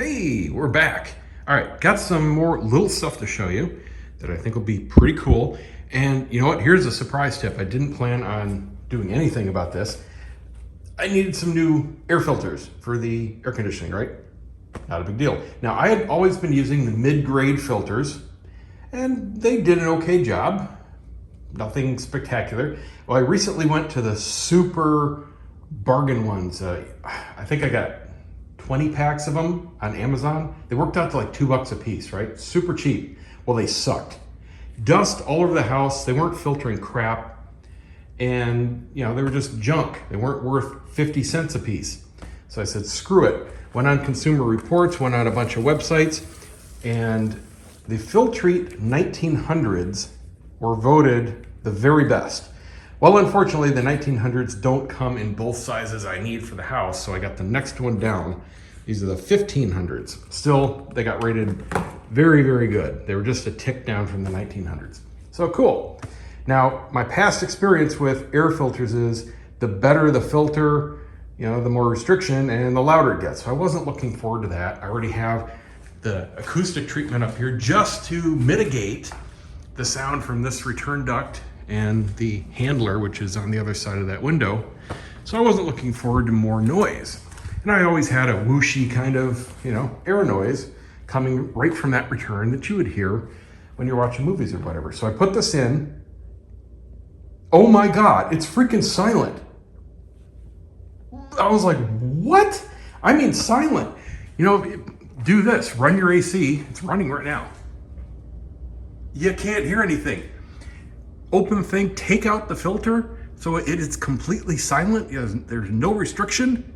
Hey, we're back. All right, got some more little stuff to show you that I think will be pretty cool. And you know what? Here's a surprise tip. I didn't plan on doing anything about this. I needed some new air filters for the air conditioning, right? Not a big deal. Now, I had always been using the mid-grade filters, and they did an okay job. Nothing spectacular. Well, I recently went to the super bargain ones. I think I got 20 packs of them on Amazon. They worked out to like $2 a piece, right? Super cheap. Well, they sucked. Dust all over the house. They weren't filtering crap. And, you know, they were just junk. They weren't worth 50 cents a piece. So I said, screw it. Went on Consumer Reports, went on a bunch of websites, and the Filtrete 1900s were voted the very best. Well, unfortunately, the 1900s don't come in both sizes I need for the house, so I got the next one down. These are the 1500s. Still, they got rated very, very good. They were just a tick down from the 1900s. So cool. Now, my past experience with air filters is the better the filter, you know, the more restriction and the louder it gets. So I wasn't looking forward to that. I already have the acoustic treatment up here just to mitigate the sound from this return duct and the handler, which is on the other side of that window. So I wasn't looking forward to more noise. And I always had a whooshy kind of, you know, air noise coming right from that return that you would hear when you're watching movies or whatever. So I put this in. Oh my God, it's freaking silent. I was like, what? I mean, silent. You know, do this, run your AC. It's running right now. You can't hear anything. Open the thing, take out the filter, so it is completely silent. There's no restriction.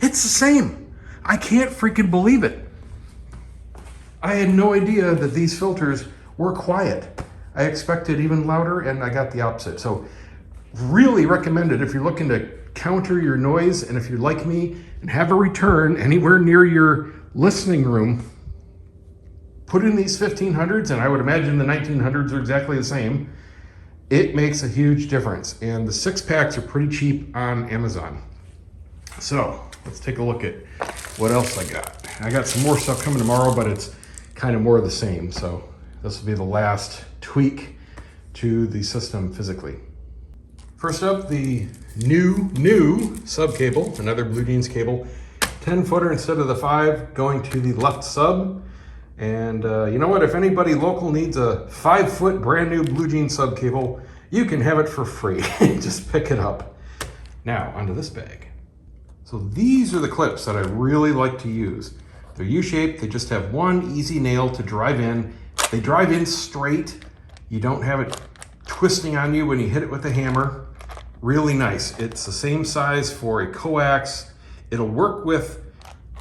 It's the same. I can't freaking believe it. I had no idea that these filters were quiet. I expected even louder, and I got the opposite. So really recommend it if you're looking to counter your noise, and if you're like me and have a return anywhere near your listening room, put in these 1500s, and I would imagine the 1900s are exactly the same. It makes a huge difference, and the 6-packs are pretty cheap on Amazon. So let's take a look at what else I got. I got some more stuff coming tomorrow, but it's kind of more of the same. So this will be the last tweak to the system physically. First up, the new sub cable, another Blue Jeans cable, 10-footer instead of the 5, going to the left sub. And you know what? If anybody local needs a 5-foot brand new Blue Jeans sub cable, you can have it for free. Just pick it up. Now, onto this bag. So these are the clips that I really like to use. They're U-shaped. They just have one easy nail to drive in. They drive in straight. You don't have it twisting on you when you hit it with a hammer. Really nice. It's the same size for a coax. It'll work with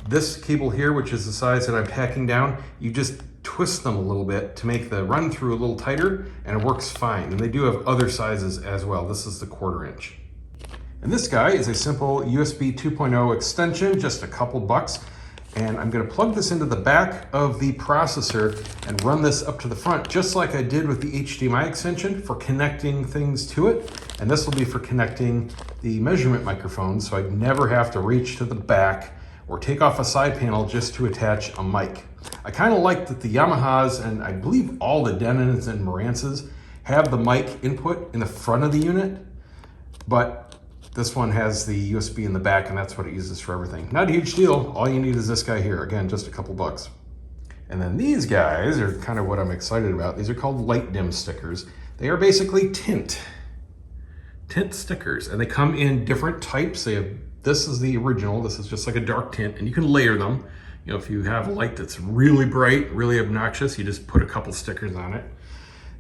this cable here, which is the size that I'm tacking down. You just twist them a little bit to make the run through a little tighter, and it works fine. And they do have other sizes as well. This is the 1/4 inch. And this guy is a simple USB 2.0 extension, just a couple bucks. And I'm gonna plug this into the back of the processor and run this up to the front, just like I did with the HDMI extension for connecting things to it. And this will be for connecting the measurement microphone, so I'd never have to reach to the back or take off a side panel just to attach a mic. I kind of like that the Yamahas, and I believe all the Denons and Marances, have the mic input in the front of the unit, but this one has the USB in the back, and that's what it uses for everything. Not a huge deal. All you need is this guy here. Again, just a couple bucks. And then these guys are kind of what I'm excited about. These are called light dim stickers. They are basically tint stickers, and they come in different types. This is the original. This is just like a dark tint, and you can layer them. You know, if you have a light that's really bright, really obnoxious, you just put a couple stickers on it.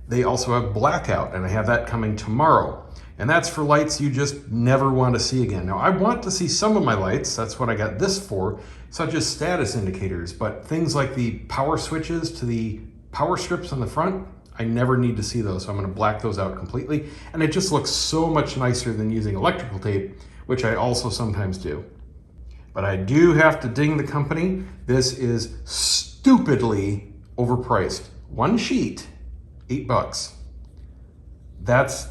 They also have blackout, and I have that coming tomorrow. And that's for lights you just never want to see again. Now, I want to see some of my lights. That's what I got this for, such as status indicators. But things like the power switches to the power strips on the front, I never need to see those. So I'm going to black those out completely. And it just looks so much nicer than using electrical tape, which I also sometimes do. But I do have to ding the company. This is stupidly overpriced. One sheet, $8. That's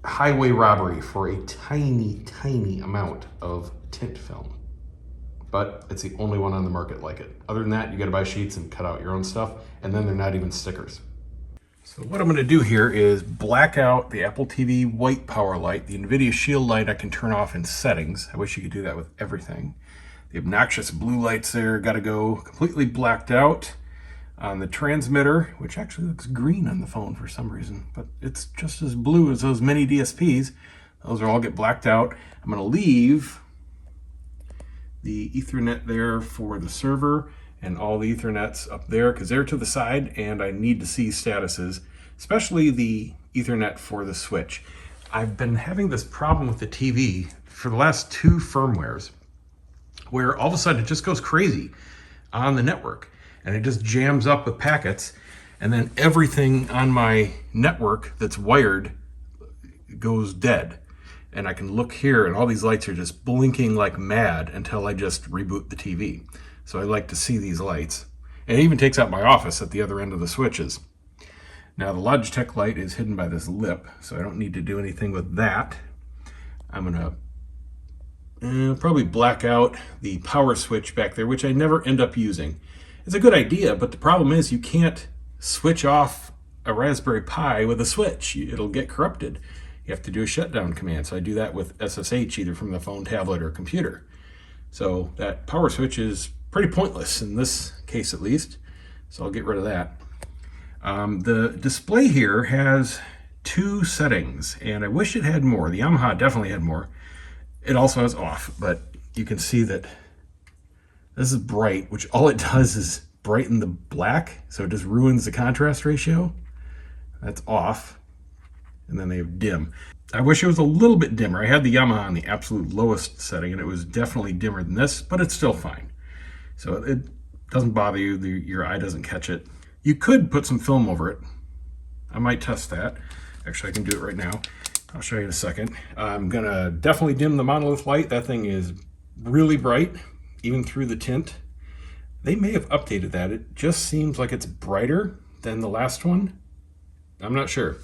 highway robbery for a tiny, tiny amount of tint film. but it's the only one on the market like it. Other than that, you gotta buy sheets and cut out your own stuff, and then they're not even stickers. So what I'm gonna do here is black out the Apple TV white power light. The NVIDIA Shield light I can turn off in settings. I wish you could do that with everything. The obnoxious blue lights there gotta go completely blacked out. On the transmitter, which actually looks green on the phone for some reason, but it's just as blue as those MiniDSPs. Those are all get blacked out. I'm gonna leave the Ethernet there for the server and all the Ethernets up there because they're to the side and I need to see statuses, especially the Ethernet for the switch. I've been having this problem with the TV for the last 2 firmwares where all of a sudden it just goes crazy on the network and it just jams up with packets, and then everything on my network that's wired goes dead. And I can look here and all these lights are just blinking like mad until I just reboot the TV. So I like to see these lights. And it even takes out my office at the other end of the switches. Now the Logitech light is hidden by this lip, so I don't need to do anything with that. I'm gonna probably black out the power switch back there, which I never end up using. It's a good idea, but the problem is you can't switch off a Raspberry Pi with a switch. It'll get corrupted. You have to do a shutdown command. So I do that with SSH, either from the phone, tablet, or computer. So that power switch is pretty pointless in this case, at least. So I'll get rid of that. The display here has 2 settings, and I wish it had more. The Yamaha definitely had more. It also has off, but you can see that this is bright, which all it does is brighten the black, so it just ruins the contrast ratio. That's off. And then they have dim. I wish it was a little bit dimmer. I had the Yamaha on the absolute lowest setting, and it was definitely dimmer than this, but it's still fine. So it doesn't bother you, your eye doesn't catch it. You could put some film over it. I might test that. Actually, I can do it right now. I'll show you in a second. I'm gonna definitely dim the monolith light. That thing is really bright, even through the tint. They may have updated that. It just seems like it's brighter than the last one. I'm not sure.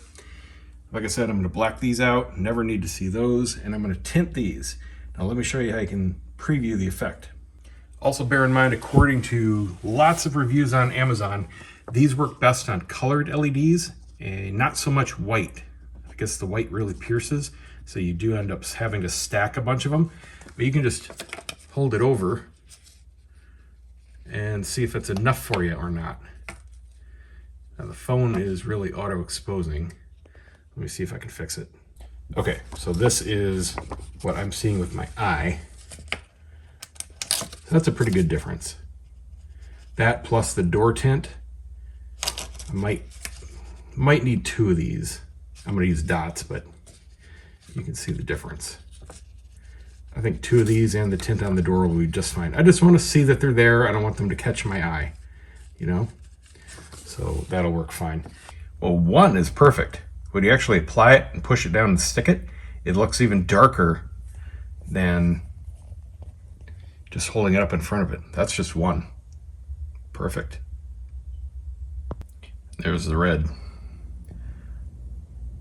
Like I said, I'm gonna black these out, never need to see those, and I'm gonna tint these. Now let me show you how you can preview the effect. Also bear in mind, according to lots of reviews on Amazon, these work best on colored LEDs and not so much white. I guess the white really pierces, so you do end up having to stack a bunch of them. But you can just hold it over and see if it's enough for you or not. Now the phone is really auto-exposing. Let me see if I can fix it. Okay, so this is what I'm seeing with my eye. So that's a pretty good difference. That plus the door tint, I might need 2 of these. I'm gonna use dots, but you can see the difference. I think 2 of these and the tint on the door will be just fine. I just want to see that they're there. I don't want them to catch my eye, you know? So that'll work fine. Well, 1 is perfect. When you actually apply it and push it down and stick it, it looks even darker than just holding it up in front of it. That's just 1. Perfect. There's the red. For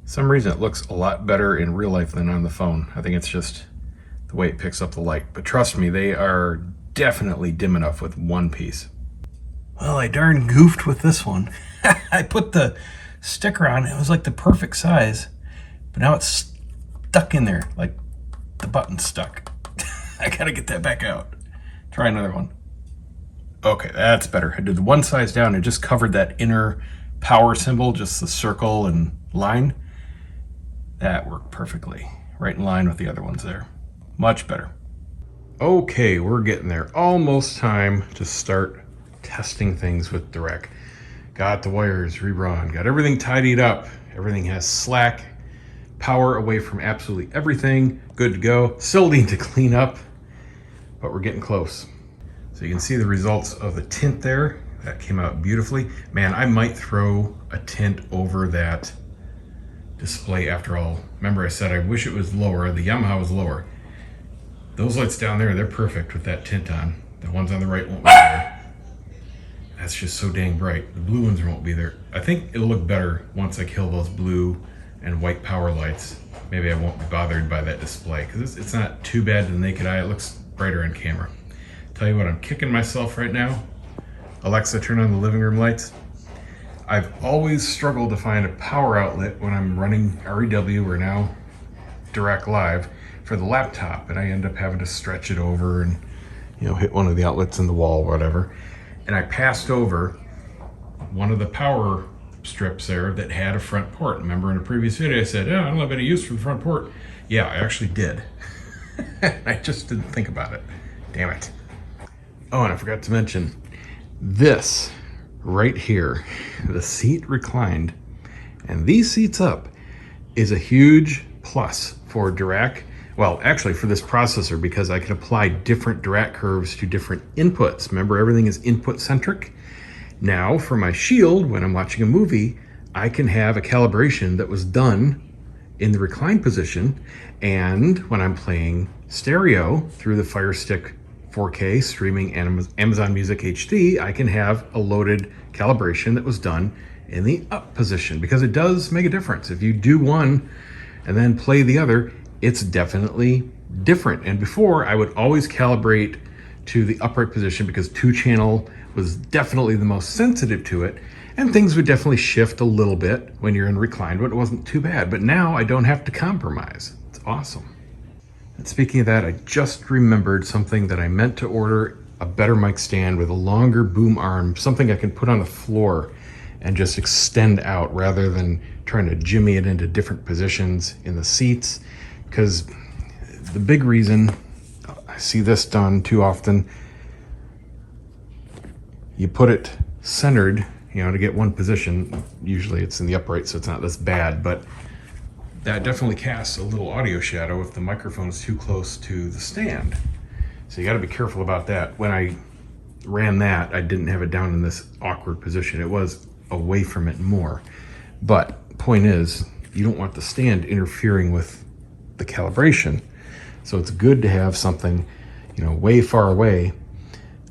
some reason it looks a lot better in real life than on the phone. I think it's just the way it picks up the light. But trust me, they are definitely dim enough with 1 piece. Well, I darn goofed with this one. I put the sticker on, it was like the perfect size, but now it's stuck in there, like the button's stuck. I gotta get that back out. Try another one. Okay, that's better. I did the 1 size down, it just covered that inner power symbol, just the circle and line. That worked perfectly. Right in line with the other ones there. Much better. Okay, we're getting there. Almost time to start testing things with Dirac. Got the wires rerun, got everything tidied up. Everything has slack, power away from absolutely everything. Good to go. Still need to clean up, but we're getting close. So you can see the results of the tint there. That came out beautifully. Man, I might throw a tint over that display after all. Remember I said I wish it was lower. The Yamaha was lower. Those lights down there, they're perfect with that tint on. The ones on the right won't be there. That's just so dang bright. The blue ones won't be there. I think it'll look better once I kill those blue and white power lights. Maybe I won't be bothered by that display because it's not too bad to the naked eye. It looks brighter on camera. Tell you what, I'm kicking myself right now. Alexa, turn on the living room lights. I've always struggled to find a power outlet when I'm running REW or now Dirac Live for the laptop, and I end up having to stretch it over and, you know, hit one of the outlets in the wall or whatever. And I passed over one of the power strips there that had a front port. Remember in a previous video I said, oh, I don't have any use for the front port. Yeah, I actually did. I just didn't think about it. Damn it. Oh, and I forgot to mention this right here, the seat reclined and these seats up, is a huge plus for Dirac. Well, actually for this processor, because I can apply different Dirac curves to different inputs. Remember, everything is input centric. Now for my shield, when I'm watching a movie, I can have a calibration that was done in the reclined position. And when I'm playing stereo through the Fire Stick 4K streaming Amazon Music HD, I can have a loaded calibration that was done in the up position, because it does make a difference. If you do one and then play the other, it's definitely different. And before, I would always calibrate to the upright position because 2-channel was definitely the most sensitive to it, and things would definitely shift a little bit when you're in reclined, but it wasn't too bad. But now I don't have to compromise. It's awesome. And speaking of that, I just remembered something that I meant to order: a better mic stand with a longer boom arm, something I can put on the floor and just extend out rather than trying to jimmy it into different positions in the seats. Because the big reason I see this done too often, you put it centered, you know, to get one position. Usually it's in the upright, so it's not this bad, but that definitely casts a little audio shadow if the microphone is too close to the stand. So you got to be careful about that. When I ran that, I didn't have it down in this awkward position. It was away from it more. But point is, you don't want the stand interfering with the calibration. So it's good to have something, you know, way far away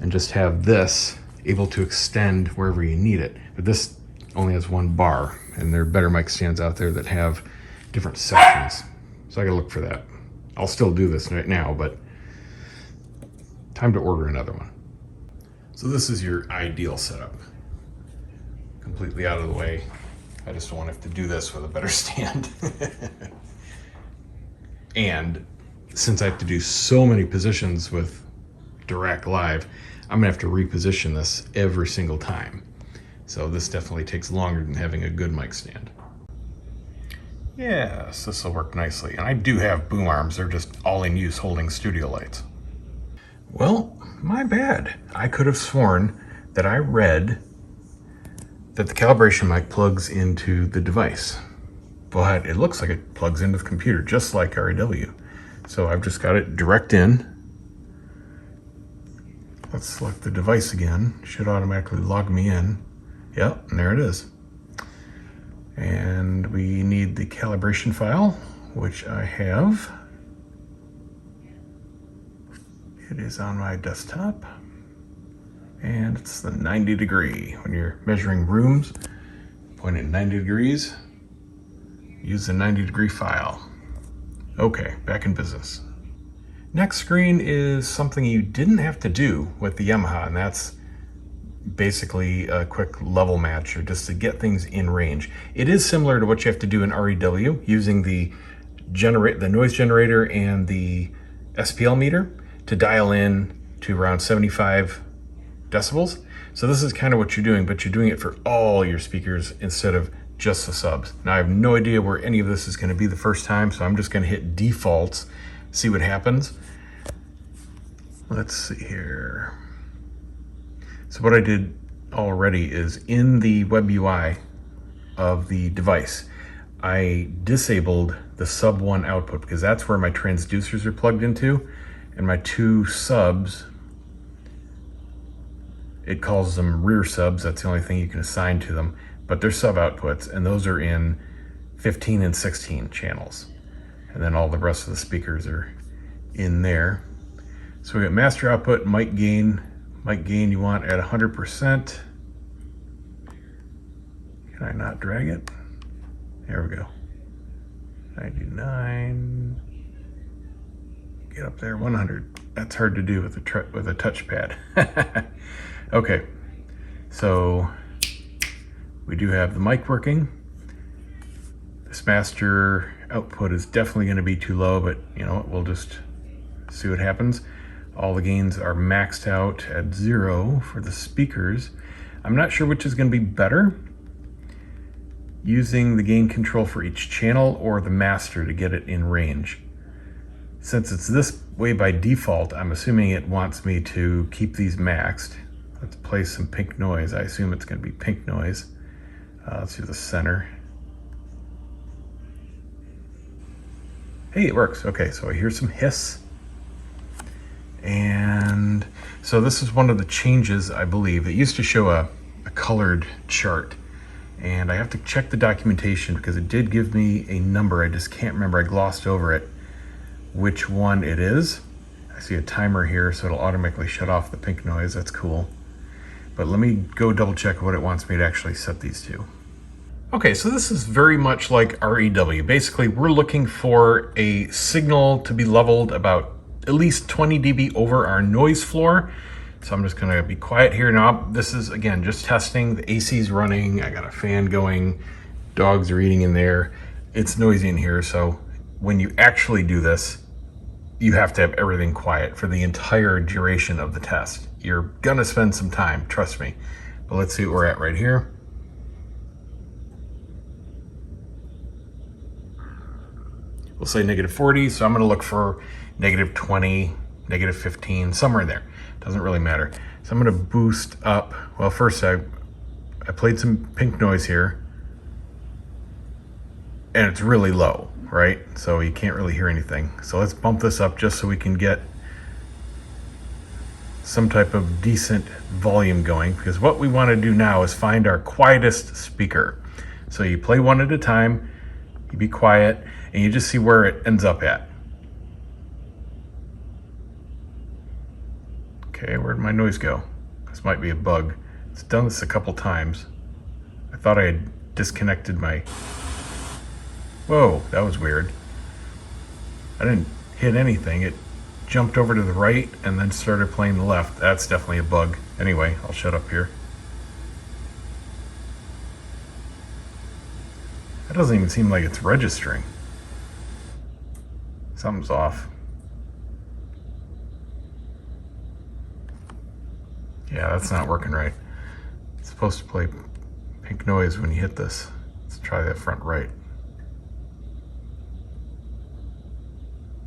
and just have this able to extend wherever you need it. But this only has one bar, and there are better mic stands out there that have different sections. So I gotta look for that. I'll still do this right now, but time to order another one. So this is your ideal setup. Completely out of the way. I just don't want to have to do this with a better stand. And since I have to do so many positions with Dirac Live, I'm gonna have to reposition this every single time. So this definitely takes longer than having a good mic stand. Yes, this will work nicely. And I do have boom arms. They're just all in use holding studio lights. Well, my bad. I could have sworn that I read that the calibration mic plugs into the device, but it looks like it plugs into the computer just like REW. So I've just got it direct in. Let's select the device again. Should automatically log me in. Yep, and there it is. And we need the calibration file, which I have. It is on my desktop. And it's the 90 degree. When you're measuring rooms, point at 90 degrees, use the 90 degree file. Okay, back in business. Next screen is something you didn't have to do with the Yamaha, and that's basically a quick level match, or just to get things in range. It is similar to what you have to do in REW, using the noise generator and the SPL meter to dial in to around 75 decibels. So this is kind of what you're doing, but you're doing it for all your speakers instead of just the subs. Now I have no idea where any of this is going to be the first time, so I'm just going to hit defaults, see what happens. Let's see here. So what I did already is in the web UI of the device, I disabled the sub 1 output because that's where my transducers are plugged into, and my 2 subs, it calls them rear subs. That's the only thing you can assign to them, but they're sub outputs, and those are in 15 and 16 channels. And then all the rest of the speakers are in there. So we got master output, mic gain. Mic gain you want at 100%. Can I not drag it? There we go. 99. Get up there, 100. That's hard to do with a touchpad. Okay, so we do have the mic working. This master output is definitely going to be too low, but you know what, we'll just see what happens. All the gains are maxed out at 0 for the speakers. I'm not sure which is going to be better, using the gain control for each channel or the master to get it in range. Since it's this way by default, I'm assuming it wants me to keep these maxed. Let's play some pink noise. I assume it's going to be pink noise. Let's do the center. Hey, it works. Okay, so I hear some hiss. And so this is one of the changes, I believe. It used to show a colored chart. And I have to check the documentation because it did give me a number. I just can't remember. I glossed over it, which one it is. I see a timer here, so it'll automatically shut off the pink noise. That's cool. But let me go double check what it wants me to actually set these to. Okay, so this is very much like REW. Basically, we're looking for a signal to be leveled about at least 20 dB over our noise floor. So I'm just gonna be quiet here now. This is, again, just testing. The AC's running, I got a fan going, dogs are eating in there. It's noisy in here, so when you actually do this, you have to have everything quiet for the entire duration of the test. You're gonna spend some time, trust me. But let's see what we're at right here. We'll say -40, so I'm gonna look for -20, -15, somewhere in there. Doesn't really matter. So I'm gonna boost up. Well, first I played some pink noise here, and it's really low, right? So you can't really hear anything. So let's bump this up just so we can get some type of decent volume going, because what we want to do now is find our quietest speaker. So you play one at a time, you be quiet, and you just see where it ends up at. Okay, where'd my noise go? This might be a bug. It's done this a couple times. I thought I had disconnected my... Whoa, that was weird. I didn't hit anything. It jumped over to the right and then started playing the left. That's definitely a bug. Anyway, I'll shut up here. That doesn't even seem like it's registering. Something's off. Yeah, that's not working right. It's supposed to play pink noise when you hit this. Let's try that front right.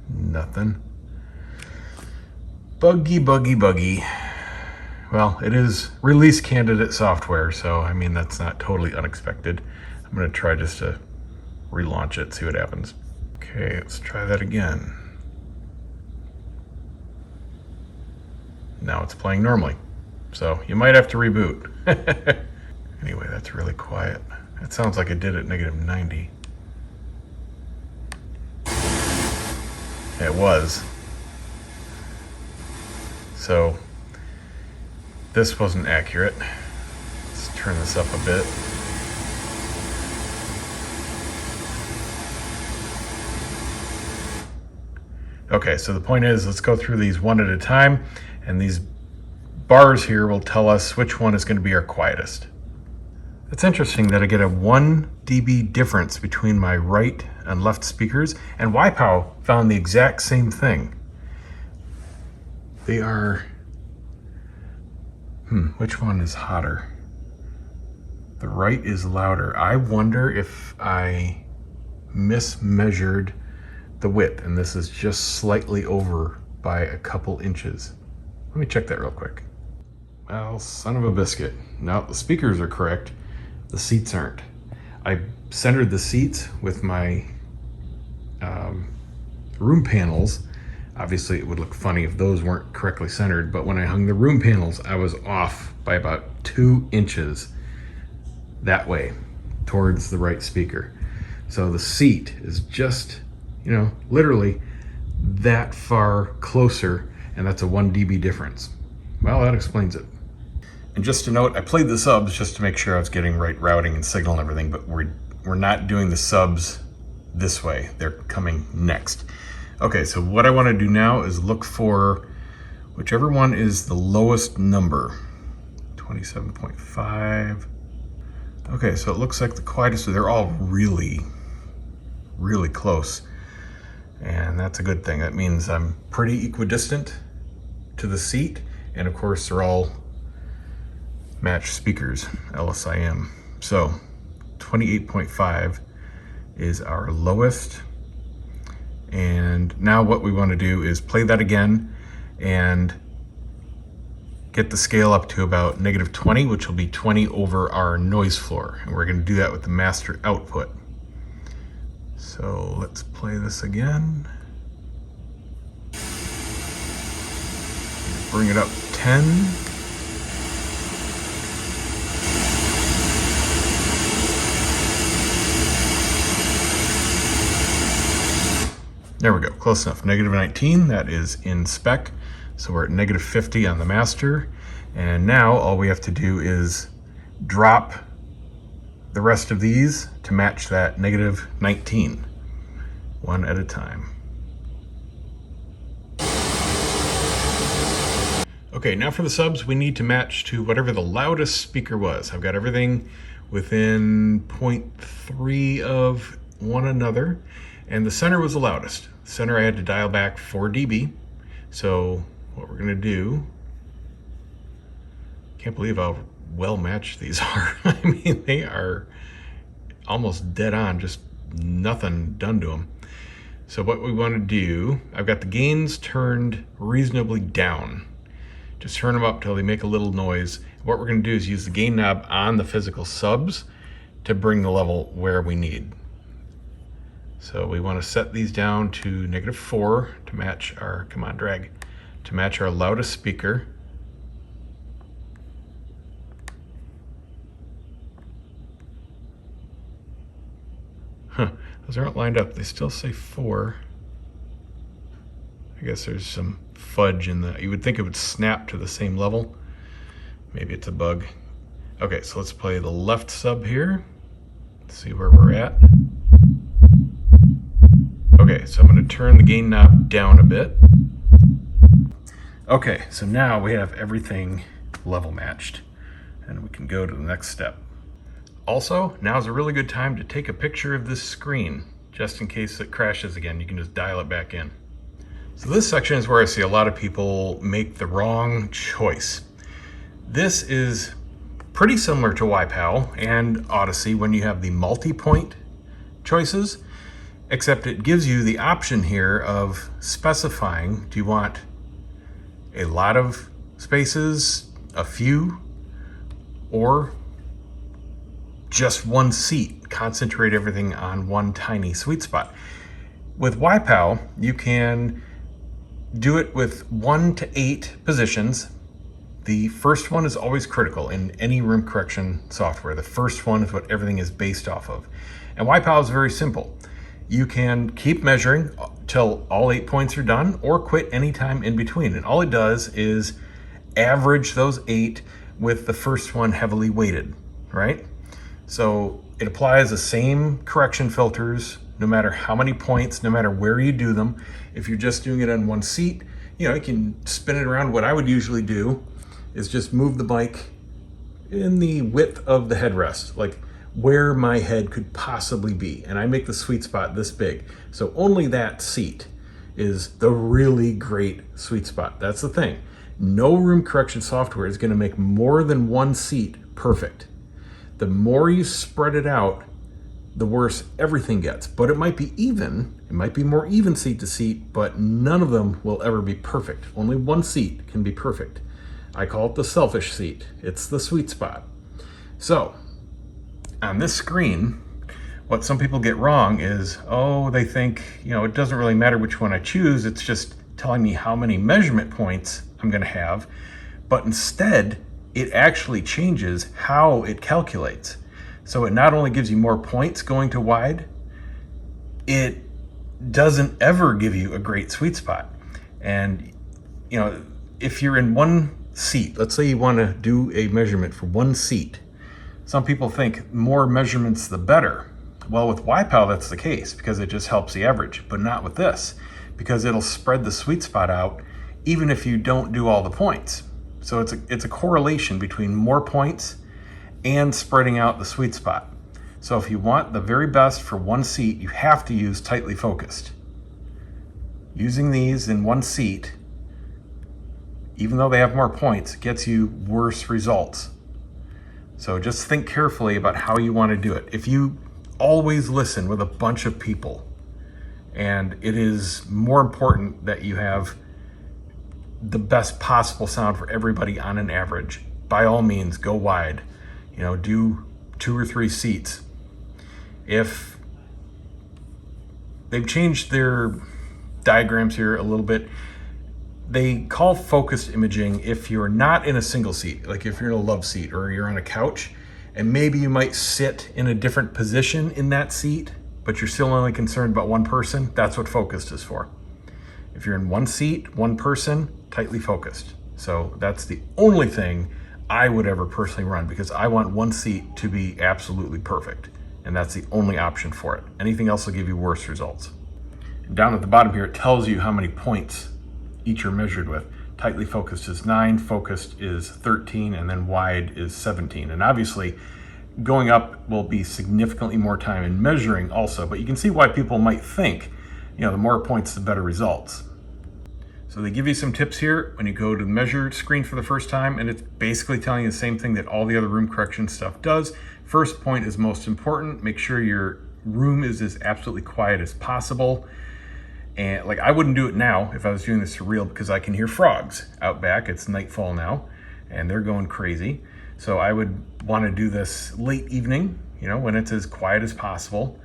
Nothing. Buggy, buggy, buggy. Well, it is release candidate software, so I mean, that's not totally unexpected. I'm gonna try just to relaunch it, see what happens. Okay, let's try that again. Now it's playing normally. So you might have to reboot. Anyway, that's really quiet. It sounds like it did at -90. It was. So this wasn't accurate. Let's turn this up a bit. Okay, so the point is, let's go through these one at a time, and these bars here will tell us which one is going to be our quietest. It's interesting that I get a 1 dB difference between my right and left speakers, and YPow found the exact same thing. They are, which one is hotter? The right is louder. I wonder if I mismeasured the width, and this is just slightly over by a couple inches. Let me check that real quick. Well, son of a biscuit. Now, the speakers are correct, the seats aren't. I centered the seats with my room panels. Obviously, it would look funny if those weren't correctly centered, but when I hung the room panels, I was off by about 2 inches that way, towards the right speaker. So the seat is just, literally that far closer, and that's a 1 dB difference. Well, that explains it. And just to note, I played the subs just to make sure I was getting right routing and signal and everything, but we're not doing the subs this way. They're coming next. Okay, so what I want to do now is look for whichever one is the lowest number. 27.5. Okay, so it looks like the quietest, they're all really, really close. And that's a good thing. That means I'm pretty equidistant to the seat. And of course, they're all matched speakers, LSIM. So 28.5 is our lowest. And now what we want to do is play that again and get the scale up to about -20, which will be 20 over our noise floor. And we're going to do that with the master output. So let's play this again. Bring it up 10. There we go, close enough. -19, that is in spec. So we're at -50 on the master. And now all we have to do is drop the rest of these to match that -19, one at a time. Okay, now for the subs, we need to match to whatever the loudest speaker was. I've got everything within 0.3 of one another, and the center was the loudest. Center I had to dial back 4 dB. So what we're gonna do, can't believe how well matched these are. I mean, they are almost dead on, just nothing done to them. So what we want to do, I've got the gains turned reasonably down. Just turn them up till they make a little noise. What we're going to do is use the gain knob on the physical subs to bring the level where we need. So we want to set these down to -4 to match our, come on drag, to match our loudest speaker. Huh, those aren't lined up. They still say 4. I guess there's some fudge in the, you would think it would snap to the same level. Maybe it's a bug. Okay, so let's play the left sub here. Let's see where we're at. Okay, so I'm going to turn the gain knob down a bit. Okay, so now we have everything level matched, and we can go to the next step. Also, now's a really good time to take a picture of this screen, just in case it crashes again. You can just dial it back in. So this section is where I see a lot of people make the wrong choice. This is pretty similar to YPOW and Odyssey when you have the multi-point choices, except it gives you the option here of specifying, do you want a lot of spaces, a few, or just one seat, concentrate everything on one tiny sweet spot. With YPOW, you can do it with 1 to 8 positions. The first one is always critical in any room correction software. The first one is what everything is based off of. And YPOW is very simple. You can keep measuring till all 8 points are done or quit anytime in between. And all it does is average those 8 with the first one heavily weighted, right? So it applies the same correction filters no matter how many points, no matter where you do them. If you're just doing it on one seat, you can spin it around. What I would usually do is just move the mic in the width of the headrest, like where my head could possibly be. And I make the sweet spot this big. So only that seat is the really great sweet spot. That's the thing. No room correction software is gonna make more than one seat perfect. The more you spread it out, the worse everything gets. But it might be even, it might be more even seat to seat, but none of them will ever be perfect. Only one seat can be perfect. I call it the selfish seat. It's the sweet spot. So, on this screen, what some people get wrong is, they think, it doesn't really matter which one I choose, it's just telling me how many measurement points I'm gonna have. But instead, it actually changes how it calculates. So it not only gives you more points going to wide, it doesn't ever give you a great sweet spot. And if you're in one seat, let's say you want to do a measurement for one seat, some people think more measurements the better. Well, with YPOW that's the case because it just helps the average, but not with this, because it'll spread the sweet spot out even if you don't do all the points. So it's a correlation between more points and spreading out the sweet spot. So if you want the very best for one seat, you have to use tightly focused. Using these in one seat, even though they have more points, gets you worse results. So just think carefully about how you want to do it. If you always listen with a bunch of people, and it is more important that you have the best possible sound for everybody on an average, by all means, go wide. You know, do 2 or 3 seats. If they've changed their diagrams here a little bit, they call focused imaging if you're not in a single seat, like if you're in a love seat or you're on a couch, and maybe you might sit in a different position in that seat, but you're still only concerned about one person. That's what focused is for. If you're in one seat, one person, tightly focused. So that's the only thing I would ever personally run, because I want one seat to be absolutely perfect. And that's the only option for it. Anything else will give you worse results. And down at the bottom here, it tells you how many points each are measured with. Tightly focused is 9, focused is 13, and then wide is 17. And obviously, going up will be significantly more time in measuring also, but you can see why people might think, you know, the more points, the better results. So they give you some tips here when you go to the measure screen for the first time, and it's basically telling you the same thing that all the other room correction stuff does. First point is most important. Make sure your room is as absolutely quiet as possible. And like, I wouldn't do it now if I was doing this for real, because I can hear frogs out back. It's nightfall now and they're going crazy. So I would want to do this late evening, you know, when it's as quiet as possible.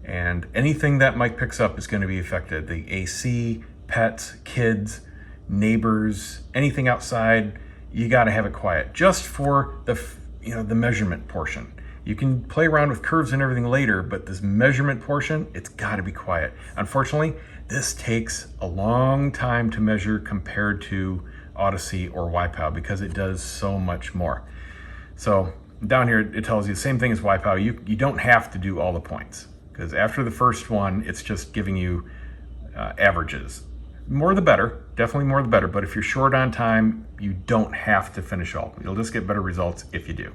And anything that mic picks up is going to be affected. The AC, pets, kids, neighbors, anything outside, you got to have it quiet just for the, you know, the measurement portion. You can play around with curves and everything later, but this measurement portion, it's got to be quiet. Unfortunately, this takes a long time to measure compared to Odyssey or YPOW, because it does so much more. So down here, it tells you the same thing as YPOW. You don't have to do all the points, because after the first one, it's just giving you averages. More the better, definitely more the better, but if you're short on time, you don't have to finish all. You'll just get better results if you do.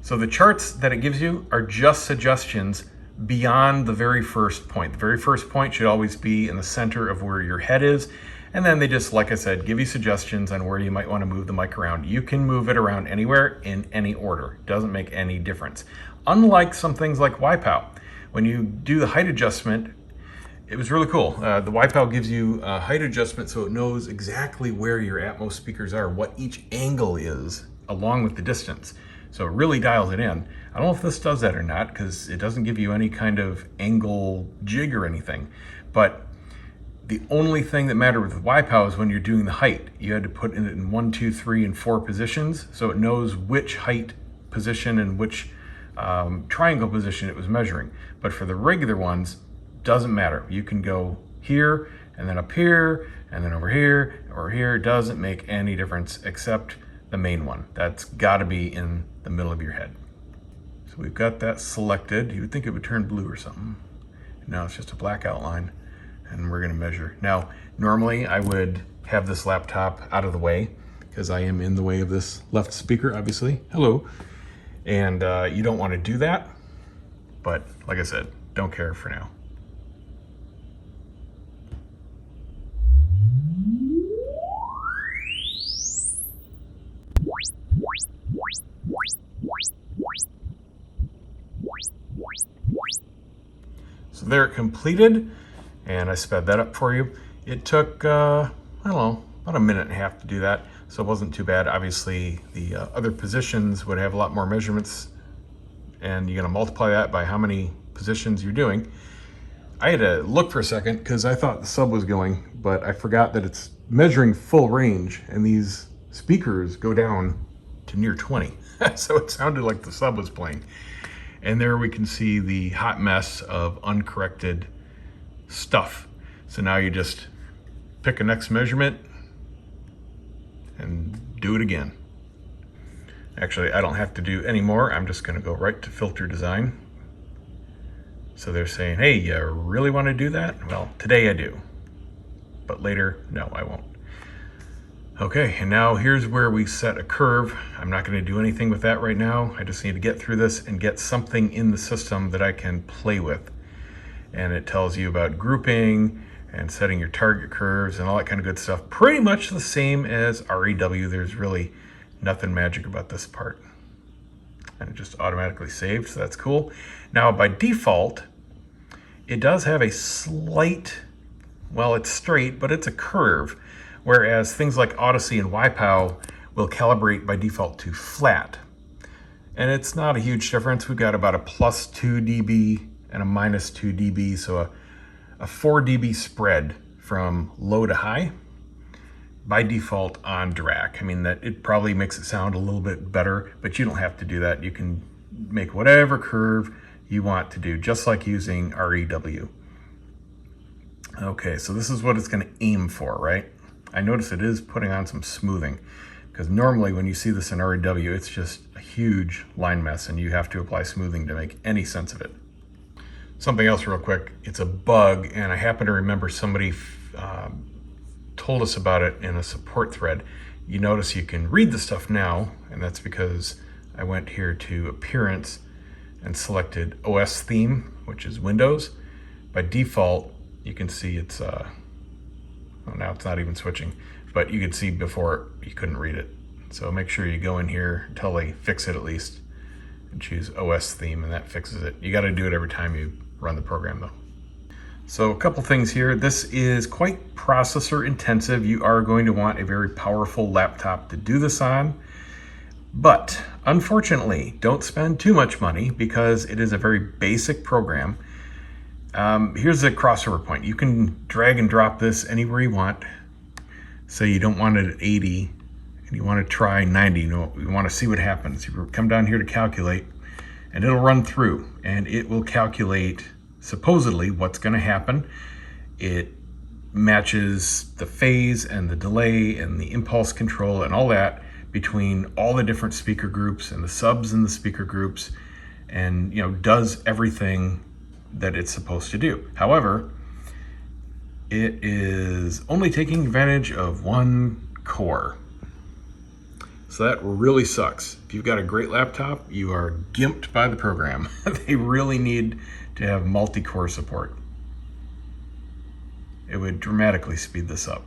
So the charts that it gives you are just suggestions beyond the very first point. The very first point should always be in the center of where your head is. And then they just, like I said, give you suggestions on where you might want to move the mic around. You can move it around anywhere in any order. Doesn't make any difference. Unlike some things like YPOW, when you do the height adjustment, it was really cool. The YPOW gives you a height adjustment so it knows exactly where your Atmos speakers are, what each angle is, along with the distance. So it really dials it in. I don't know if this does that or not, because it doesn't give you any kind of angle jig or anything. But the only thing that mattered with YPOW is when you're doing the height. You had to put it in 1, 2, 3, and 4 positions, so it knows which height position and which triangle position it was measuring. But for the regular ones, doesn't matter. You can go here, and then up here, and then over here, or here. It doesn't make any difference except the main one. That's got to be in the middle of your head. So we've got that selected. You would think it would turn blue or something. Now it's just a black outline, and we're going to measure. Now, normally I would have this laptop out of the way, because I am in the way of this left speaker, obviously. Hello. And you don't want to do that, but like I said, don't care for now. So there it completed, and I sped that up for you. It took, I don't know, about 1.5 minutes to do that, so it wasn't too bad. Obviously, the other positions would have a lot more measurements, and you're gonna multiply that by how many positions you're doing. I had to look for a second, because I thought the sub was going, but I forgot that it's measuring full range, and these speakers go down to near 20. So it sounded like the sub was playing. And there we can see the hot mess of uncorrected stuff. So now you just pick a next measurement and do it again. Actually, I don't have to do any more. I'm just gonna go right to filter design. So they're saying, hey, you really wanna do that? Well, today I do, but later, no, I won't. Okay, and now here's where we set a curve. I'm not going to do anything with that right now. I just need to get through this and get something in the system that I can play with. And it tells you about grouping and setting your target curves and all that kind of good stuff. Pretty much the same as REW. There's really nothing magic about this part. And it just automatically saved, so that's cool. Now by default, it does have a slight, well, it's straight, but it's a curve. Whereas things like Odyssey and YPOW will calibrate by default to flat. And it's not a huge difference. We've got about a plus 2 dB and a minus 2 dB, so a 4 dB spread from low to high by default on Dirac. I mean, that it probably makes it sound a little bit better, but you don't have to do that. You can make whatever curve you want to do, just like using REW. Okay, so this is what it's going to aim for, right? I notice it is putting on some smoothing, because normally when you see this in REW, it's just a huge line mess and you have to apply smoothing to make any sense of it. Something else real quick, it's a bug, and I happen to remember somebody told us about it in a support thread. You notice you can read the stuff now, and that's because I went here to Appearance and selected OS theme, which is Windows. By default, you can see it's, well, now it's not even switching, but you could see before you couldn't read it. So make sure you go in here until they fix it at least, and choose OS theme, and that fixes it. You got to do it every time you run the program though. So a couple things here. This is quite processor intensive. You are going to want a very powerful laptop to do this on. But unfortunately, don't spend too much money because it is a very basic program. Here's a crossover point. You can drag and drop this anywhere you want. Say you don't want it at 80 and you want to try 90. You want to see what happens. You come down here to calculate and it'll run through and it will calculate supposedly what's going to happen. It matches the phase and the delay and the impulse control and all that between all the different speaker groups and the subs in the speaker groups, and does everything that it's supposed to do. However, it is only taking advantage of one core. So that really sucks. If you've got a great laptop, you are gimped by the program. They really need to have multi-core support. It would dramatically speed this up.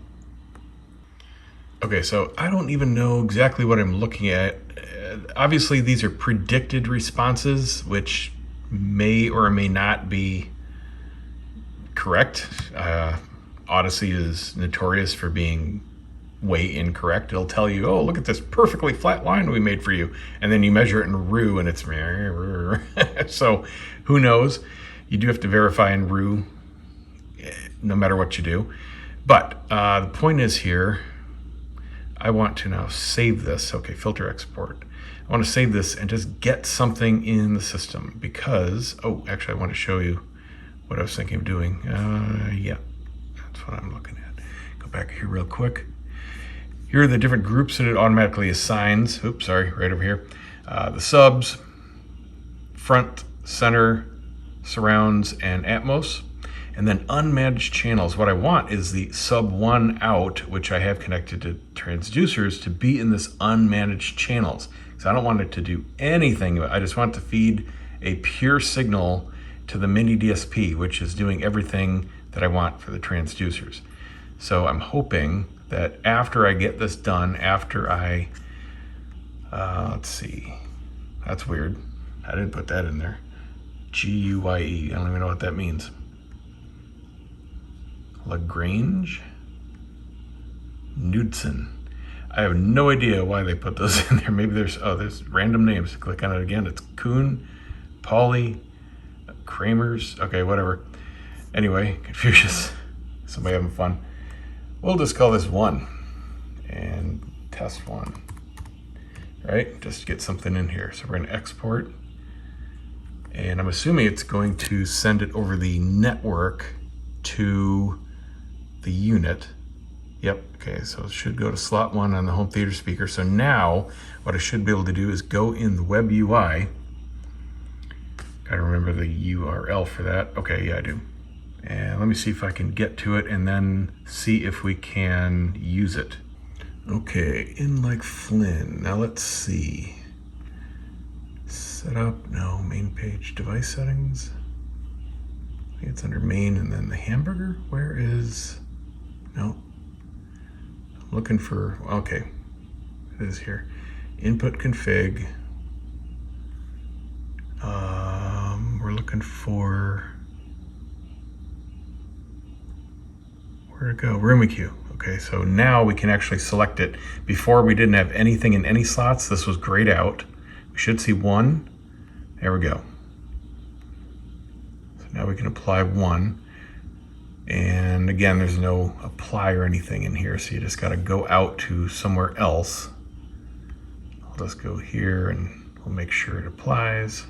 Okay, so I don't even know exactly what I'm looking at. Obviously, these are predicted responses, which may or may not be correct. Odyssey is notorious for being way incorrect. It'll tell you, oh, look at this perfectly flat line we made for you. And then you measure it in REW and it's so who knows? You do have to verify in REW no matter what you do. But the point is here, I want to now save this. Okay, filter export. I want to save this and just get something in the system because, oh, actually I want to show you what I was thinking of doing. Yeah, that's what I'm looking at. Go back here real quick. Here are the different groups that it automatically assigns. Oops, sorry, right over here. The subs, front, center, surrounds, and Atmos. And then unmanaged channels. What I want is the sub 1 out, which I have connected to transducers, to be in this unmanaged channels. So I don't want it to do anything. I just want to feed a pure signal to the MiniDSP, which is doing everything that I want for the transducers. So I'm hoping that after I get this done, after I, let's see, that's weird. I didn't put that in there. GUIE, I don't even know what that means. Lagrange? Knudsen. I have no idea why they put those in there. Maybe there's random names. Click on it again. It's Kuhn, Pauli, Kramer's. Okay, whatever. Anyway, Confucius. Somebody having fun. We'll just call this 1 and test 1. Right? Just get something in here. So we're going to export. And I'm assuming it's going to send it over the network to the unit. Yep, okay, so it should go to slot 1 on the home theater speaker. So now what I should be able to do is go in the web UI. Gotta remember the URL for that. Okay, yeah, I do. And let me see if I can get to it and then see if we can use it. Okay, in like Flynn. Now let's see. Setup, no, main page, device settings. I think it's under main and then the hamburger. Where is, no. I'm looking for, okay, it is here. Input config. We're looking for, where to go? Room EQ. Okay, so now we can actually select it. Before we didn't have anything in any slots. This was grayed out. We should see 1. There we go. So now we can apply 1. And again, there's no apply or anything in here, so you just got to go out to somewhere else. I'll just go here and we'll make sure it applies.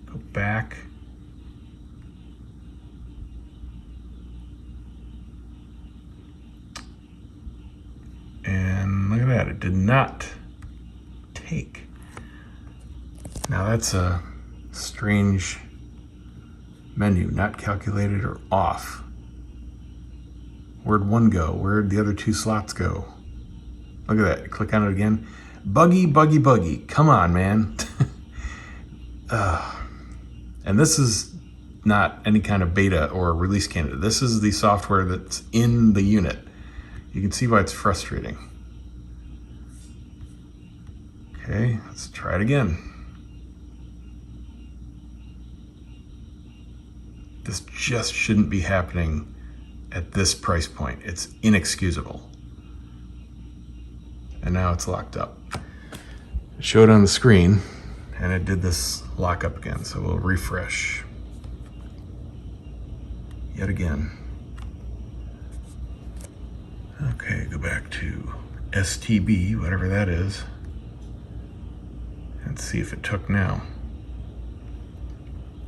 Go back. And look at that, it did not take. Now that's a strange menu, not calculated or off. Where'd 1 go? Where'd the other 2 slots go? Look at that, click on it again. Buggy, buggy, buggy, come on, man. And this is not any kind of beta or release candidate. This is the software that's in the unit. You can see why it's frustrating. Okay, let's try it again. This just shouldn't be happening at this price point. It's inexcusable. And now it's locked up. It showed on the screen and it did this lockup again. So we'll refresh yet again. Okay, go back to STB, whatever that is, and see if it took now.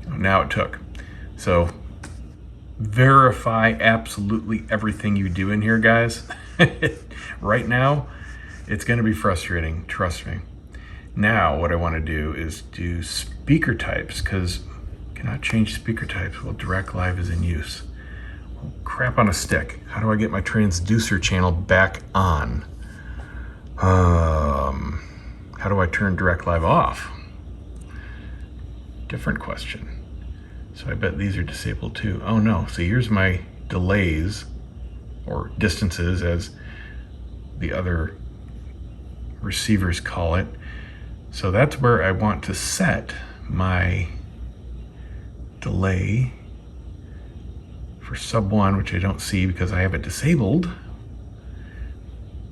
Oh, now it took. So verify absolutely everything you do in here, guys. Right now, it's gonna be frustrating, trust me. Now what I wanna do is do speaker types, because cannot change speaker types while Dirac Live is in use. Well, crap on a stick. How do I get my transducer channel back on? How do I turn Dirac Live off? Different question. So I bet these are disabled too. Oh no, see here's my delays or distances as the other receivers call it. So that's where I want to set my delay for sub 1, which I don't see because I have it disabled.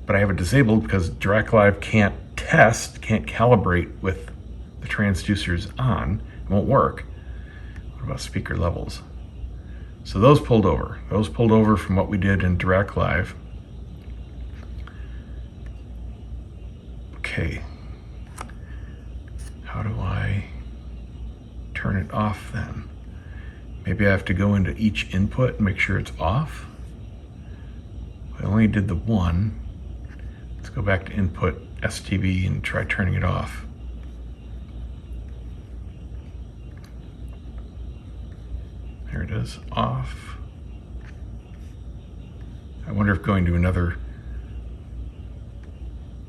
But I have it disabled because Dirac Live can't test, can't calibrate with the transducers on. It won't work. What about speaker levels? So those pulled over. Those pulled over from what we did in Dirac Live. Okay. How do I turn it off then? Maybe I have to go into each input and make sure it's off. I only did the 1. Let's go back to input STB and try turning it off. There it is, off. I wonder if going to another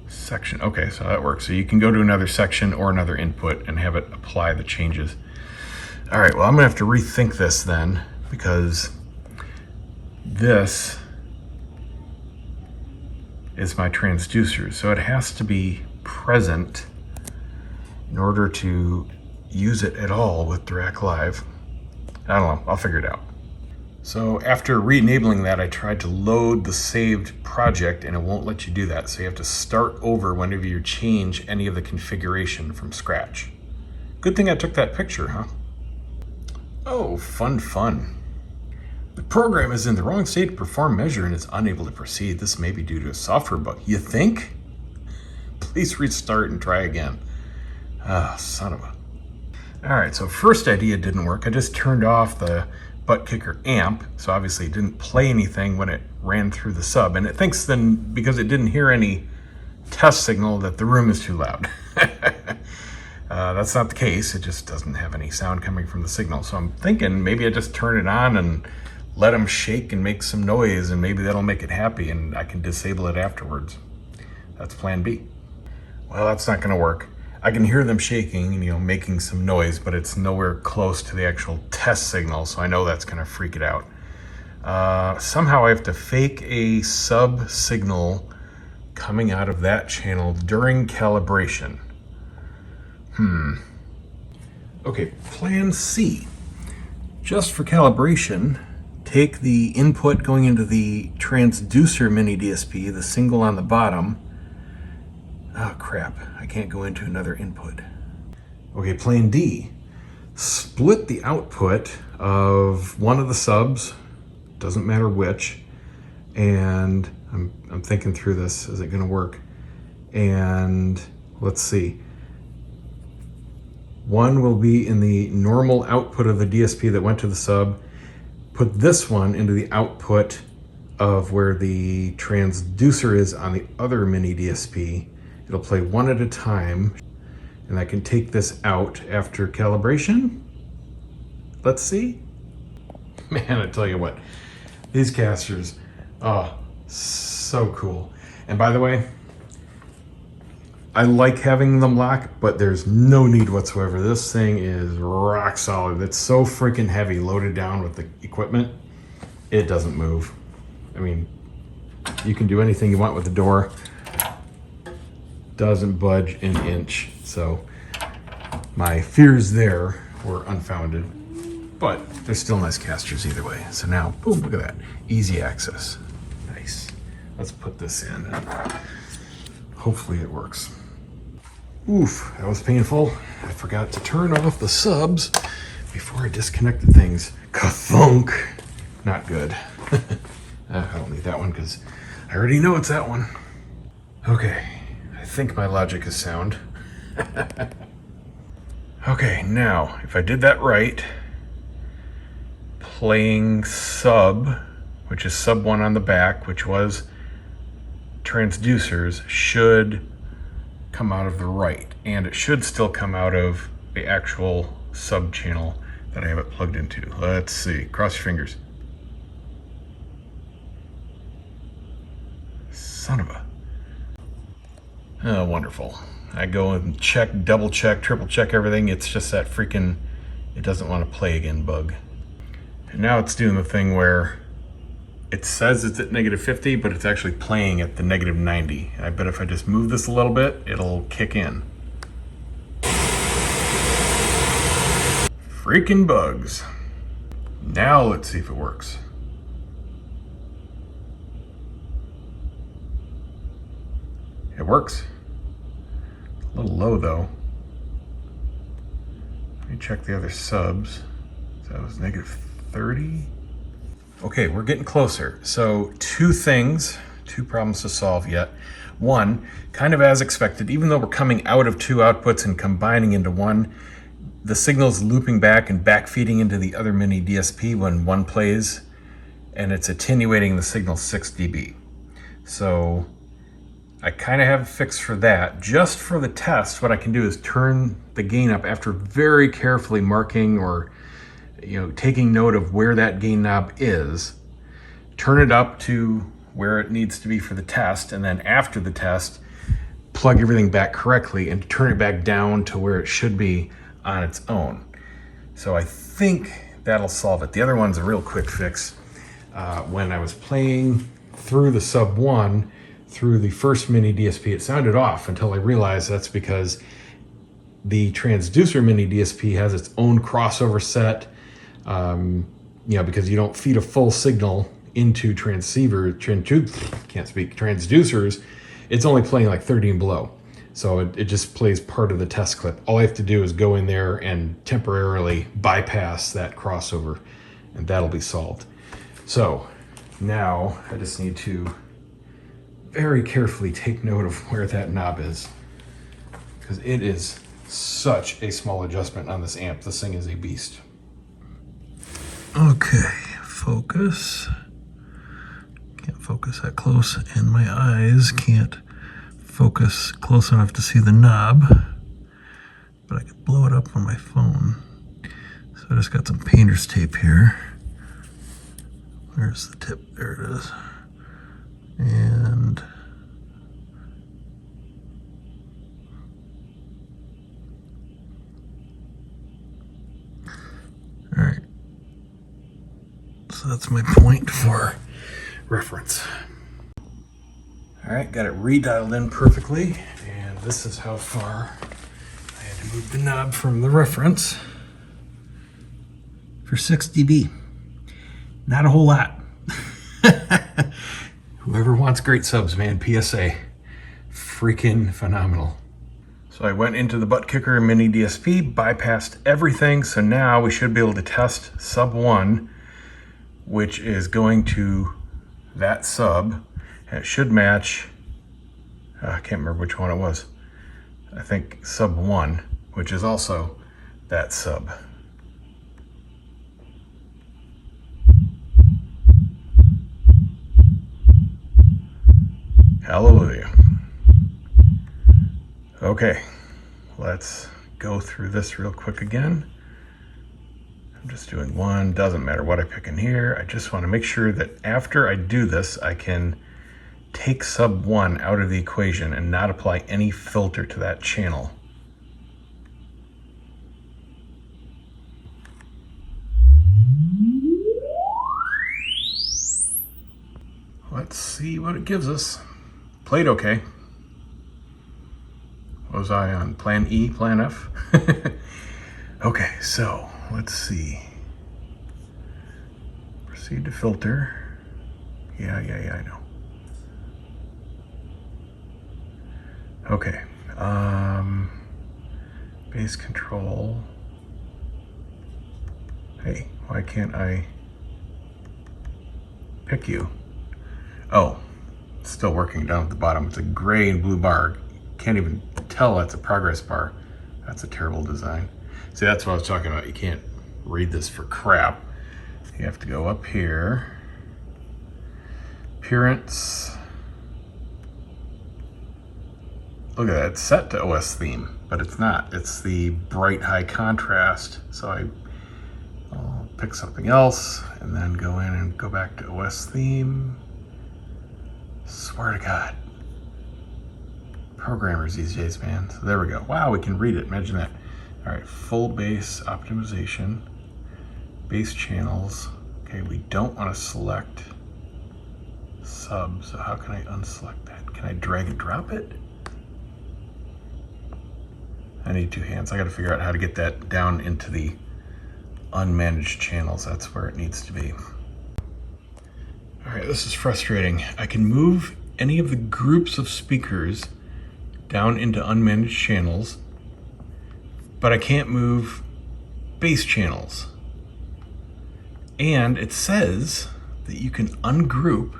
section. Okay, so that works. So you can go to another section or another input and have it apply the changes. All right, well, I'm gonna have to rethink this then, because this is my transducer. So it has to be present in order to use it at all with Dirac Live. I don't know, I'll figure it out. So after re-enabling that, I tried to load the saved project and it won't let you do that. So you have to start over whenever you change any of the configuration from scratch. Good thing I took that picture, huh? Oh, fun, fun. The program is in the wrong state to perform measure and is unable to proceed. This may be due to a software bug. You think? Please restart and try again. Ah, son of a... All right, so first idea didn't work. I just turned off the butt kicker amp, so obviously it didn't play anything when it ran through the sub, and it thinks then, because it didn't hear any test signal, that the room is too loud. That's not the case. It just doesn't have any sound coming from the signal. So I'm thinking maybe I just turn it on and let them shake and make some noise, and maybe that'll make it happy and I can disable it afterwards. That's plan B. Well, that's not gonna work. I can hear them shaking, you know, making some noise, but it's nowhere close to the actual test signal, so I know that's gonna freak it out. Somehow I have to fake a sub signal coming out of that channel during calibration. Okay, plan C. Just for calibration, take the input going into the transducer MiniDSP, the single on the bottom. Oh crap, I can't go into another input. Okay, plan D. Split the output of one of the subs, doesn't matter which, and I'm thinking through this, is it gonna work? And let's see. One will be in the normal output of the DSP that went to the sub. Put this one into the output of where the transducer is on the other MiniDSP. It'll play one at a time, and I can take this out after calibration. Let's see. Man, I tell you what, these casters, oh, so cool. And by the way, I like having them locked, but there's no need whatsoever. This thing is rock solid. It's so freaking heavy, loaded down with the equipment. It doesn't move. I mean, you can do anything you want with the door. Doesn't budge an inch. So my fears there were unfounded, but they're still nice casters either way. So now, boom, look at that. Easy access. Nice. Let's put this in and hopefully it works. Oof, that was painful. I forgot to turn off the subs before I disconnected things. Ka-thunk. Not good. I don't need that one because I already know it's that one. Okay, I think my logic is sound. Okay, now, if I did that right, playing sub, which is sub 1 on the back, which was transducers, should come out of the right, and it should still come out of the actual sub channel that I have it plugged into. Let's see, cross your fingers. Son of a, oh, wonderful. I go and check, double check, triple check everything. It's just that freaking, it doesn't want to play again bug. And now it's doing the thing where it says it's at -50, but it's actually playing at the -90. I bet if I just move this a little bit, it'll kick in. Freaking bugs. Now let's see if it works. It works. A little low though. Let me check the other subs. So that was -30. Okay, we're getting closer. So two problems to solve yet. One, kind of as expected, even though we're coming out of two outputs and combining into one, the signal's looping back and backfeeding into the other MiniDSP when one plays, and it's attenuating the signal 6 dB. So I kind of have a fix for that. Just for the test, what I can do is turn the gain up after very carefully marking or taking note of where that gain knob is, turn it up to where it needs to be for the test, and then after the test, plug everything back correctly and turn it back down to where it should be on its own. So I think that'll solve it. The other one's a real quick fix. When I was playing through the sub 1, through the first MiniDSP, it sounded off until I realized that's because the transducer MiniDSP has its own crossover set. Because you don't feed a full signal into transducers, it's only playing like 30 and below. So it just plays part of the test clip. All I have to do is go in there and temporarily bypass that crossover, and that'll be solved. So now I just need to very carefully take note of where that knob is, because it is such a small adjustment on this amp. This thing is a beast. Okay, focus. Can't focus that close, and my eyes can't focus close enough to see the knob, but I can blow it up on my phone. So I just got some painter's tape here. Where's the tip? There it is. And all right. So that's my point for reference. All right, got it redialed in perfectly. And this is how far I had to move the knob from the reference for 6 dB. Not a whole lot. Whoever wants great subs, man, PSA. Freaking phenomenal. So I went into the butt kicker MiniDSP, bypassed everything. So now we should be able to test sub 1, which is going to that sub. And it should match, I can't remember which one it was. I think sub 1, which is also that sub. Hallelujah. Okay, let's go through this real quick again. I'm just doing one, doesn't matter what I pick in here. I just want to make sure that after I do this, I can take sub 1 out of the equation and not apply any filter to that channel. Let's see what it gives us. Played okay. What was I on? Plan E, Plan F? Okay, so let's see. Proceed to filter. Yeah, I know. Okay. Base control. Hey, why can't I pick you? Oh, it's still working down at the bottom. It's a gray and blue bar. Can't even tell that's a progress bar. That's a terrible design. See, that's what I was talking about. You can't read this for crap. You have to go up here. Appearance. Look at that, it's set to OS theme, but it's not. It's the bright high contrast. So I'll pick something else and then go in and go back to OS theme. Swear to God. Programmers these days, man. So there we go. Wow, we can read it. Imagine that. All right, full base optimization. Base channels. Okay, we don't want to select sub, so how can I unselect that? Can I drag and drop it? I need 2 hands. I got to figure out how to get that down into the unmanaged channels. That's where it needs to be. All right, this is frustrating. I can move any of the groups of speakers down into unmanaged channels, but I can't move base channels. And it says that you can ungroup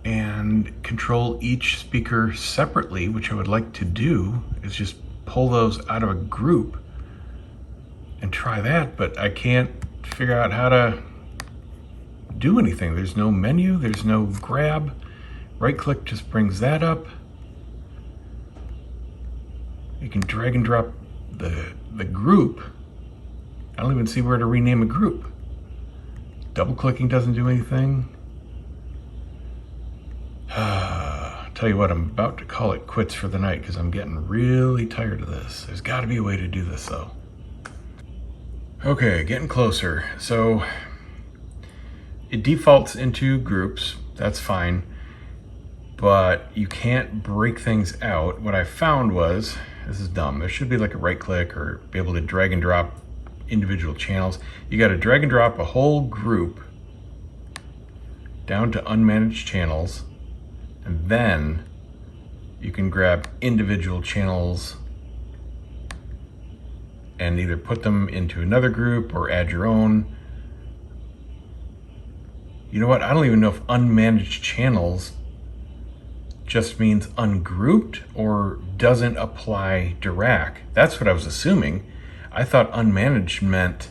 and control each speaker separately, which I would like to do, is just pull those out of a group and try that, but I can't figure out how to do anything. There's no menu, there's no grab. Right click just brings that up. You can drag and drop the group. I don't even see where to rename a group. Double clicking doesn't do anything. Tell you what, I'm about to call it quits for the night because I'm getting really tired of this. There's got to be a way to do this though. Okay, getting closer. So it defaults into groups, that's fine, but you can't break things out. What I found was, this is dumb, there should be like a right click or be able to drag and drop individual channels. You got to drag and drop a whole group down to unmanaged channels, and then you can grab individual channels and either put them into another group or add your own. You know what? I don't even know if unmanaged channels just means ungrouped or doesn't apply Dirac. That's what I was assuming. I thought unmanaged meant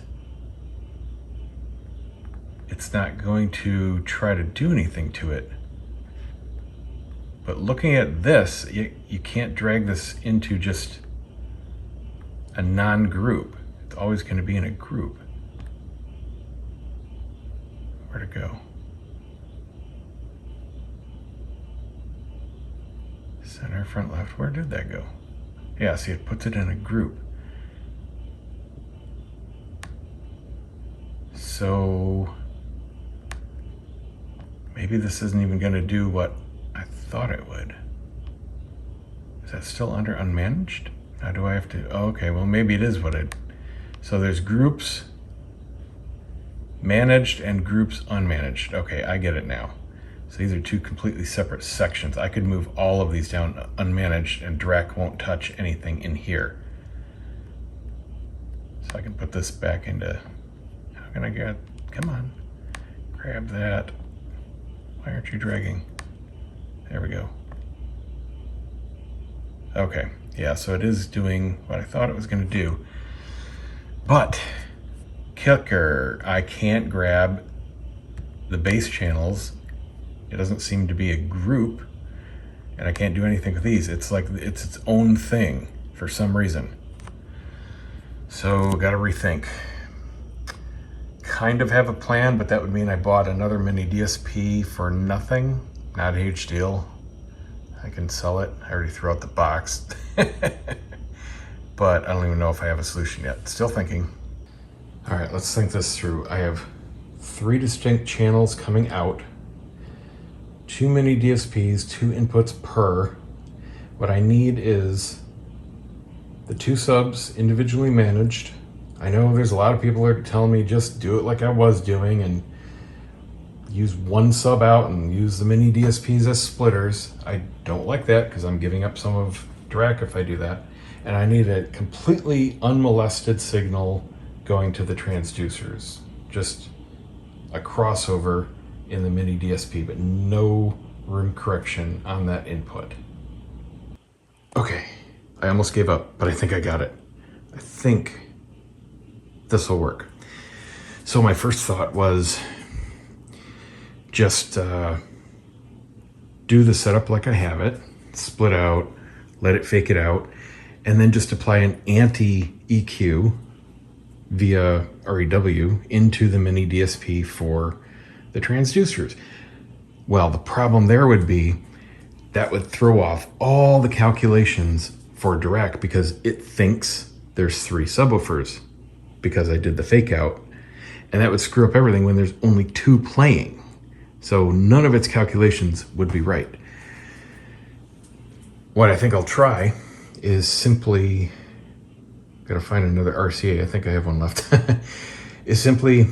it's not going to try to do anything to it. But looking at this, you can't drag this into just a non-group. It's always going to be in a group. Where'd it go? Center, front, left. Where did that go? Yeah, see, it puts it in a group. So maybe this isn't even going to do what I thought it would. Is that still under unmanaged? How do I have to? Oh, okay, well, maybe it is what it. So there's groups managed and groups unmanaged. Okay, I get it now. So these are two completely separate sections. I could move all of these down unmanaged and Dirac won't touch anything in here. So I can put this back into, how can I get, come on, grab that. Why aren't you dragging? There we go. Okay, yeah, so it is doing what I thought it was gonna do. But, kicker, I can't grab the base channels. It doesn't seem to be a group, and I can't do anything with these. It's like it's its own thing for some reason. So gotta rethink. Kind of have a plan, but that would mean I bought another MiniDSP for nothing. Not a huge deal. I can sell it. I already threw out the box. But I don't even know if I have a solution yet. Still thinking. All right, let's think this through. I have 3 distinct channels coming out. 2 MiniDSPs, 2 inputs per. What I need is the 2 subs individually managed. I know there's a lot of people that are telling me just do it like I was doing and use 1 sub out and use the MiniDSPs as splitters. I don't like that because I'm giving up some of Dirac if I do that. And I need a completely unmolested signal going to the transducers. Just a crossover in the MiniDSP, but no room correction on that input. Okay, I almost gave up, but I think I got it. I think this will work. So my first thought was just do the setup like I have it, split out, let it fake it out, and then just apply an anti-EQ via REW into the MiniDSP for the transducers. Well, the problem there would be that would throw off all the calculations for Dirac because it thinks there's 3 subwoofers because I did the fake out, and that would screw up everything when there's only 2 playing. So none of its calculations would be right. What I think I'll try is simply, gotta find another RCA, I think I have one left, is simply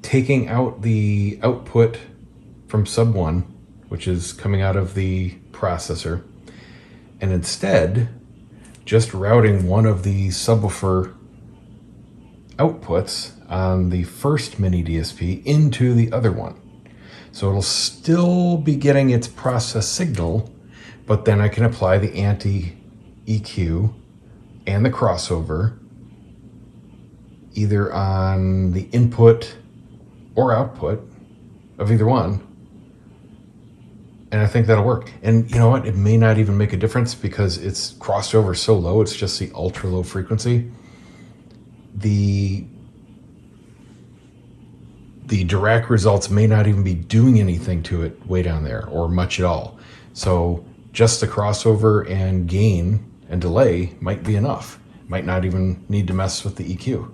taking out the output from sub 1, which is coming out of the processor, and instead just routing one of the subwoofer outputs on the first MiniDSP into the other one. So it'll still be getting its process signal, but then I can apply the anti-EQ and the crossover either on the input or output of either one. And I think that'll work. And you know what? It may not even make a difference because it's crossed over so low. It's just the ultra low frequency. The Dirac results may not even be doing anything to it way down there or much at all. So just the crossover and gain and delay might be enough. Might not even need to mess with the EQ.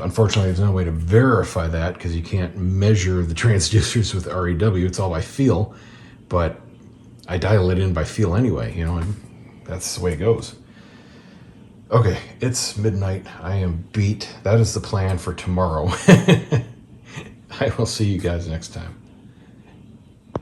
Unfortunately, there's no way to verify that because you can't measure the transducers with REW. It's all by feel, but I dial it in by feel anyway, you know, and that's the way it goes. Okay, it's midnight. I am beat. That is the plan for tomorrow. I will see you guys next time.